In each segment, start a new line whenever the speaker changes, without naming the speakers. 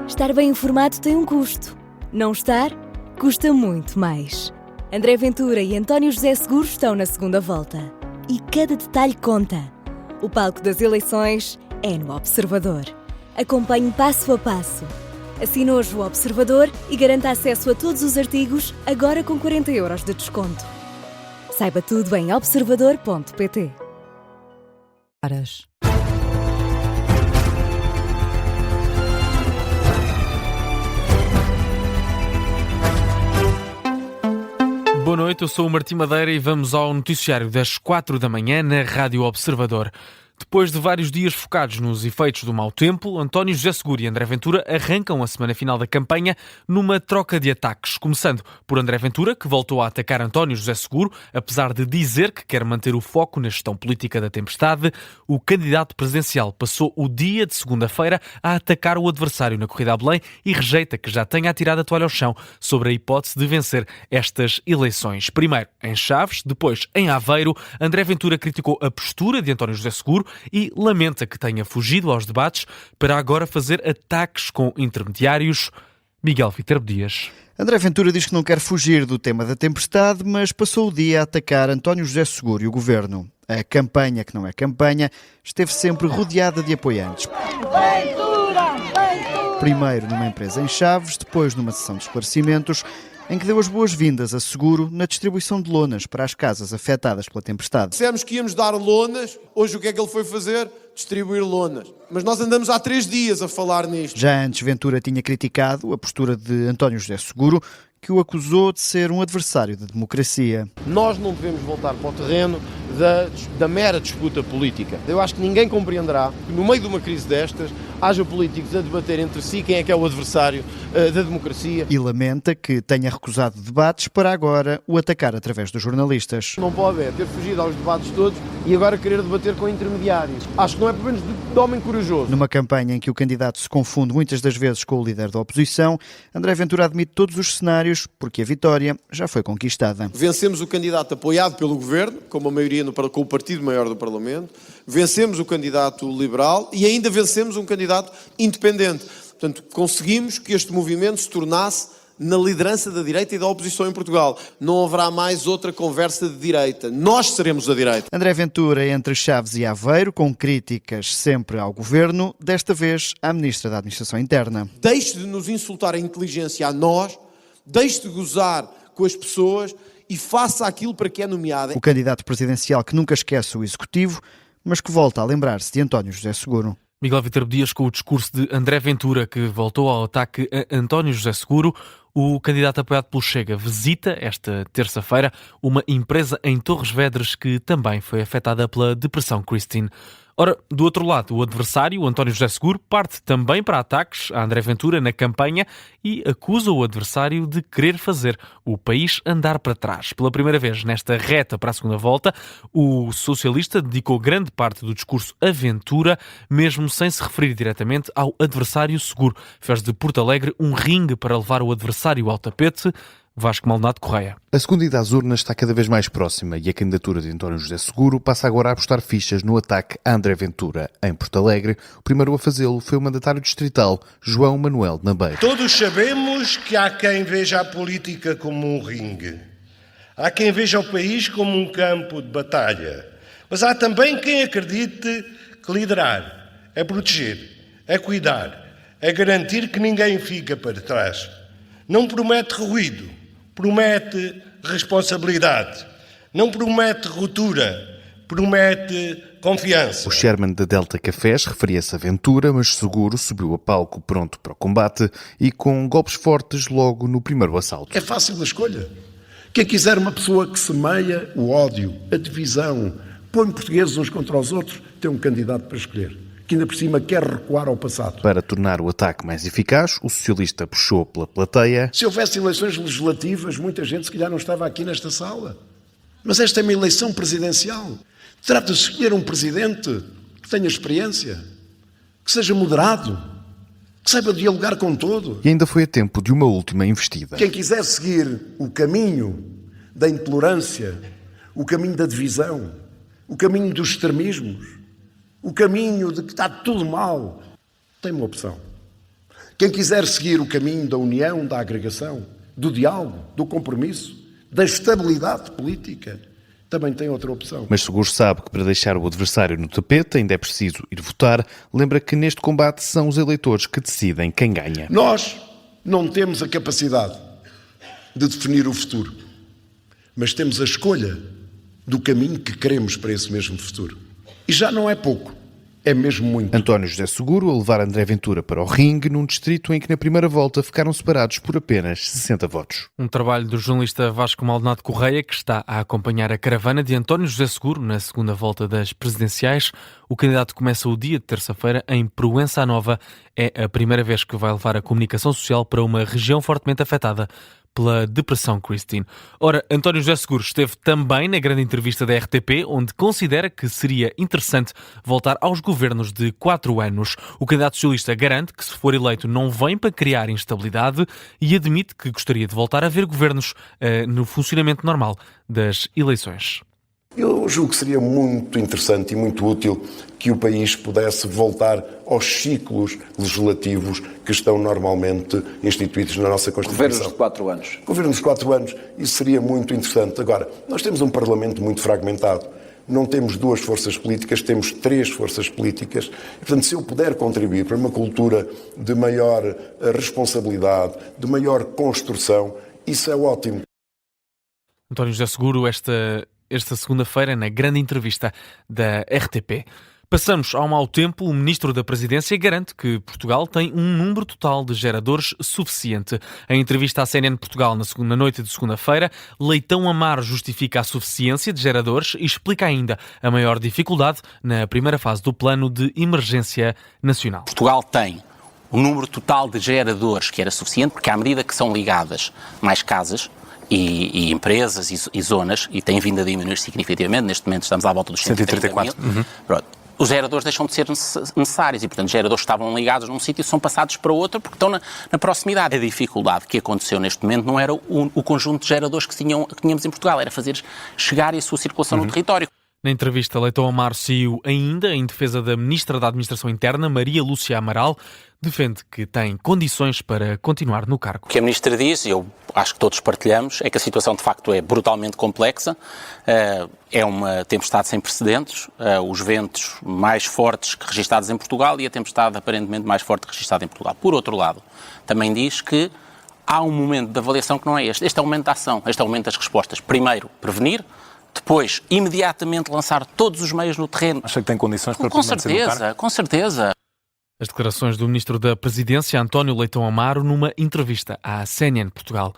Estar bem informado tem um custo. Não estar, custa muito mais. André Ventura e António José Seguro estão na segunda volta. E cada detalhe conta. O palco das eleições é no Observador. Acompanhe passo a passo. Assine hoje o Observador e garanta acesso a todos os artigos, agora com 40 € de desconto. Saiba tudo em observador.pt.
Boa noite, eu sou o Martim Madeira e vamos ao noticiário das 4 da manhã na Rádio Observador. Depois de vários dias focados nos efeitos do mau tempo, António José Seguro e André Ventura arrancam a semana final da campanha numa troca de ataques, começando por André Ventura, que voltou a atacar António José Seguro, apesar de dizer que quer manter o foco na gestão política da tempestade. O candidato presidencial passou o dia de segunda-feira a atacar o adversário na corrida a Belém e rejeita que já tenha atirado a toalha ao chão sobre a hipótese de vencer estas eleições. Primeiro em Chaves, depois em Aveiro, André Ventura criticou a postura de António José Seguro e lamenta que tenha fugido aos debates para agora fazer ataques com intermediários. Miguel Vítor Dias.
André Ventura diz que não quer fugir do tema da tempestade, mas passou o dia a atacar António José Seguro e o governo. A campanha, que não é campanha, esteve sempre rodeada de apoiantes. Primeiro numa empresa em Chaves, depois numa sessão de esclarecimentos, em que deu as boas-vindas a Seguro na distribuição de lonas para as casas afetadas pela tempestade.
Dissemos que íamos dar lonas, hoje o que é que ele foi fazer? Distribuir lonas. Mas nós andamos há 3 dias a falar nisto.
Já antes, Ventura tinha criticado a postura de António José Seguro, que o acusou de ser um adversário da democracia.
Nós não devemos voltar para o terreno da mera disputa política. Eu acho que ninguém compreenderá que no meio de uma crise destas haja políticos a debater entre si quem é que é o adversário da democracia.
E lamenta que tenha recusado debates para agora o atacar através dos jornalistas.
Não pode ter fugido aos debates todos e agora querer debater com intermediários. Acho que não é pelo menos de homem corajoso.
Numa campanha em que o candidato se confunde muitas das vezes com o líder da oposição, André Ventura admite todos os cenários porque a vitória já foi conquistada.
Vencemos o candidato apoiado pelo governo, com uma maioria com o partido maior do Parlamento, vencemos o candidato liberal e ainda vencemos um candidato independente. Portanto, conseguimos que este movimento se tornasse na liderança da direita e da oposição em Portugal. Não haverá mais outra conversa de direita. Nós seremos a direita.
André Ventura entre Chaves e Aveiro, com críticas sempre ao governo, desta vez à Ministra da Administração Interna.
Deixe de nos insultar a inteligência a nós, deixe de gozar com as pessoas e faça aquilo para que é nomeada.
O candidato presidencial que nunca esquece o executivo, mas que volta a lembrar-se de António José Seguro.
Miguel Vítor Dias com o discurso de André Ventura, que voltou ao ataque a António José Seguro. O candidato apoiado pelo Chega visita esta terça-feira uma empresa em Torres Vedras que também foi afetada pela Depressão Christine. Ora, do outro lado, o adversário, o António José Seguro, parte também para ataques a André Ventura na campanha e acusa o adversário de querer fazer o país andar para trás. Pela primeira vez nesta reta para a segunda volta, o socialista dedicou grande parte do discurso a Ventura, mesmo sem se referir diretamente ao adversário Seguro. Fez de Porto Alegre um ringue para levar o adversário ao tapete. Vasco Maldonado Correia.
A segunda ida às urnas está cada vez mais próxima e a candidatura de António José Seguro passa agora a apostar fichas no ataque a André Ventura. Em Porto Alegre, o primeiro a fazê-lo foi o mandatário distrital, João Manuel Nabeiro.
Todos sabemos que há quem veja a política como um ringue. Há quem veja o país como um campo de batalha. Mas há também quem acredite que liderar é proteger, é cuidar, é garantir que ninguém fica para trás. Não promete ruído. Promete responsabilidade, não promete ruptura, promete confiança.
O chairman da Delta Cafés referia-se a Ventura, mas Seguro subiu a palco pronto para o combate e com golpes fortes logo no primeiro assalto.
É fácil a escolha. Quem quiser uma pessoa que semeia o ódio, a divisão, põe portugueses uns contra os outros, tem um candidato para escolher, que ainda por cima quer recuar ao passado.
Para tornar o ataque mais eficaz, o socialista puxou pela plateia.
Se houvesse eleições legislativas, muita gente se calhar não estava aqui nesta sala. Mas esta é uma eleição presidencial. Trata-se de escolher um presidente que tenha experiência, que seja moderado, que saiba dialogar com todos.
E ainda foi a tempo de uma última investida.
Quem quiser seguir o caminho da intolerância, o caminho da divisão, o caminho dos extremismos, o caminho de que está tudo mal, tem uma opção. Quem quiser seguir o caminho da união, da agregação, do diálogo, do compromisso, da estabilidade política, também tem outra opção.
Mas Seguro sabe que para deixar o adversário no tapete ainda é preciso ir votar. Lembra que neste combate são os eleitores que decidem quem ganha.
Nós não temos a capacidade de definir o futuro, mas temos a escolha do caminho que queremos para esse mesmo futuro. E já não é pouco, é mesmo muito.
António José Seguro a levar André Ventura para o ringue num distrito em que na primeira volta ficaram separados por apenas 60 votos.
Um trabalho do jornalista Vasco Maldonado Correia, que está a acompanhar a caravana de António José Seguro na segunda volta das presidenciais. O candidato começa o dia de terça-feira em Proença Nova. É a primeira vez que vai levar a comunicação social para uma região fortemente afetada pela Depressão Christine. Ora, António José Seguro esteve também na grande entrevista da RTP, onde considera que seria interessante voltar aos governos de 4 anos. O candidato socialista garante que, se for eleito, não vem para criar instabilidade e admite que gostaria de voltar a ver governos no funcionamento normal das eleições.
Eu julgo que seria muito interessante e muito útil que o país pudesse voltar aos ciclos legislativos que estão normalmente instituídos na nossa Constituição.
Governos de 4 anos.
Governos de 4 anos, isso seria muito interessante. Agora, nós temos um Parlamento muito fragmentado. Não temos 2 forças políticas, temos 3 forças políticas. E, portanto, se eu puder contribuir para uma cultura de maior responsabilidade, de maior construção, isso é ótimo.
António José Seguro, esta segunda-feira, na grande entrevista da RTP. Passamos ao mau tempo. O Ministro da Presidência garante que Portugal tem um número total de geradores suficiente. Em entrevista à CNN Portugal na noite de segunda-feira, Leitão Amaro justifica a suficiência de geradores e explica ainda a maior dificuldade na primeira fase do Plano de Emergência Nacional.
Portugal tem um número total de geradores que era suficiente, porque à medida que são ligadas mais casas, e empresas e zonas, e tem vindo a diminuir significativamente, neste momento estamos à volta dos 134 mil, os geradores deixam de ser necessários e, portanto, geradores que estavam ligados num sítio são passados para outro porque estão na proximidade. A dificuldade que aconteceu neste momento não era o conjunto de geradores que tínhamos em Portugal, era fazer chegar a sua circulação no território.
Na entrevista, Leitão Amaro saiu ainda em defesa da Ministra da Administração Interna, Maria Lúcia Amaral, defende que tem condições para continuar no cargo.
O que a Ministra diz, e eu acho que todos partilhamos, é que a situação de facto é brutalmente complexa, é uma tempestade sem precedentes, os ventos mais fortes que registados em Portugal e a tempestade aparentemente mais forte registada em Portugal. Por outro lado, também diz que há um momento de avaliação que não é este. Este é o momento da ação, este é o momento das respostas. Primeiro, prevenir. Depois, imediatamente lançar todos os meios no terreno.
Acha que tem condições para permanecer no cargo?
Com certeza.
As declarações do Ministro da Presidência, António Leitão Amaro, numa entrevista à CNN Portugal.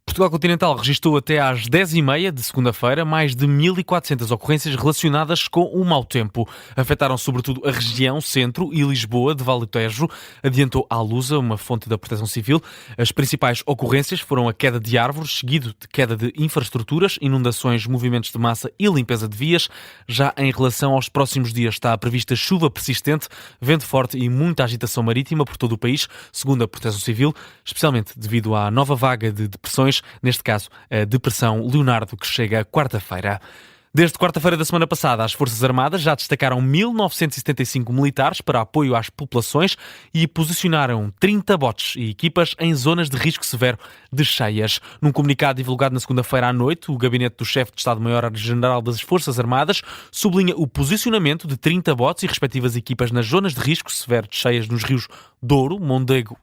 Portugal Continental registrou até às 10h30 de segunda-feira mais de 1.400 ocorrências relacionadas com o mau tempo. Afetaram sobretudo a região, centro e Lisboa, de Vale do Tejo, adiantou a Lusa, uma fonte da Proteção Civil. As principais ocorrências foram a queda de árvores, seguido de queda de infraestruturas, inundações, movimentos de massa e limpeza de vias. Já em relação aos próximos dias está prevista chuva persistente, vento forte e muita agitação marítima por todo o país, segundo a Proteção Civil, especialmente devido à nova vaga de depressões, neste caso a Depressão Leonardo, que chega quarta-feira. Desde quarta-feira da semana passada, as Forças Armadas já destacaram 1.975 militares para apoio às populações e posicionaram 30 botes e equipas em zonas de risco severo de cheias. Num comunicado divulgado na segunda-feira à noite, o gabinete do chefe de Estado-Maior-General das Forças Armadas sublinha o posicionamento de 30 botes e respectivas equipas nas zonas de risco severo de cheias nos rios Douro, Mondego,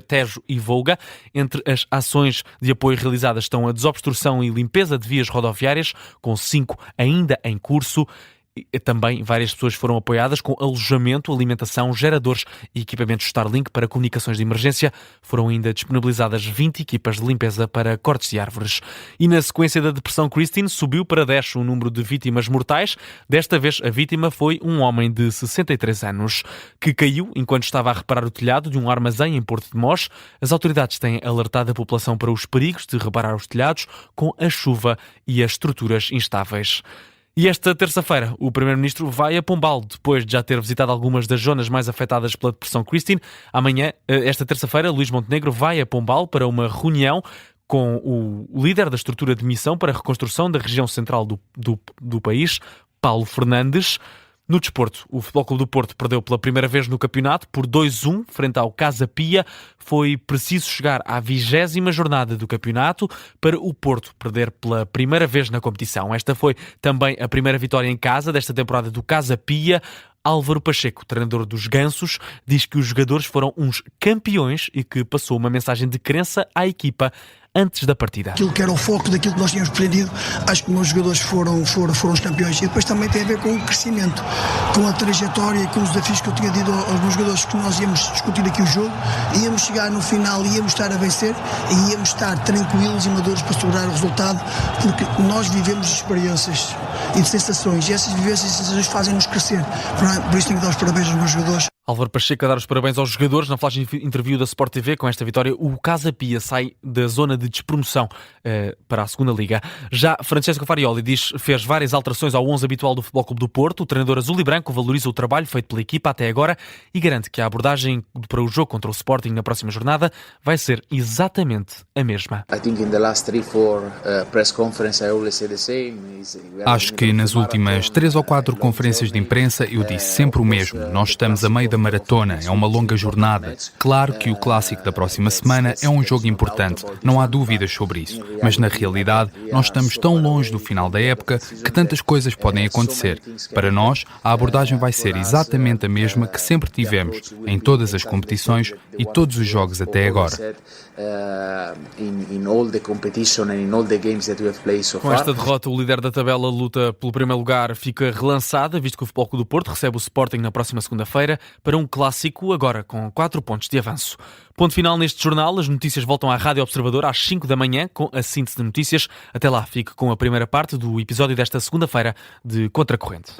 Tejo e Volga. Entre as ações de apoio realizadas estão a desobstrução e limpeza de vias rodoviárias, com 5 ainda em curso. Também várias pessoas foram apoiadas com alojamento, alimentação, geradores e equipamentos Starlink para comunicações de emergência. Foram ainda disponibilizadas 20 equipas de limpeza para cortes de árvores. E na sequência da Depressão Christine, subiu para 10 o número de vítimas mortais. Desta vez a vítima foi um homem de 63 anos, que caiu enquanto estava a reparar o telhado de um armazém em Porto de Mós. As autoridades têm alertado a população para os perigos de reparar os telhados com a chuva e as estruturas instáveis. E esta terça-feira o Primeiro-Ministro vai a Pombal, depois de já ter visitado algumas das zonas mais afetadas pela Depressão Christine. Amanhã, esta terça-feira, Luís Montenegro vai a Pombal para uma reunião com o líder da estrutura de missão para a reconstrução da região central do país, Paulo Fernandes. No desporto, o Futebol Clube do Porto perdeu pela primeira vez no campeonato por 2-1 frente ao Casa Pia. Foi preciso chegar à 20ª jornada do campeonato para o Porto perder pela primeira vez na competição. Esta foi também a primeira vitória em casa desta temporada do Casa Pia. Álvaro Pacheco, treinador dos Gansos, diz que os jogadores foram uns campeões e que passou uma mensagem de crença à equipa antes da partida.
Aquilo que era o foco daquilo que nós tínhamos pretendido, acho que os meus jogadores foram os campeões. E depois também tem a ver com o crescimento, com a trajetória e com os desafios que eu tinha dito aos meus jogadores, que nós íamos discutir aqui o jogo, íamos chegar no final, íamos estar a vencer e íamos estar tranquilos e maduros para segurar o resultado, porque nós vivemos de experiências e de sensações, e essas vivências e sensações fazem-nos crescer. Por isso tenho que dar os parabéns aos meus jogadores.
Álvaro Pacheco a dar os parabéns aos jogadores. Na flash interview da Sport TV, com esta vitória, o Casa Pia sai da zona de despromoção para a segunda Liga. Já Francesco Farioli fez várias alterações ao 11 habitual do Futebol Clube do Porto. O treinador azul e branco valoriza o trabalho feito pela equipa até agora e garante que a abordagem para o jogo contra o Sporting na próxima jornada vai ser exatamente a mesma.
Acho que nas últimas 3 ou 4 conferências de imprensa eu disse sempre o mesmo. Nós estamos a meio da maratona, é uma longa jornada. Claro que o clássico da próxima semana é um jogo importante, não há dúvidas sobre isso. Mas na realidade, nós estamos tão longe do final da época que tantas coisas podem acontecer. Para nós, a abordagem vai ser exatamente a mesma que sempre tivemos, em todas as competições e todos os jogos até agora.
Com esta derrota, o líder da tabela luta pelo primeiro lugar fica relançada, visto que o Futebol Clube do Porto recebe o Sporting na próxima segunda-feira para um clássico, agora com 4 pontos de avanço. Ponto final neste jornal. As notícias voltam à Rádio Observador às 5 da manhã com a síntese de notícias. Até lá, fique com a primeira parte do episódio desta segunda-feira de Contracorrente.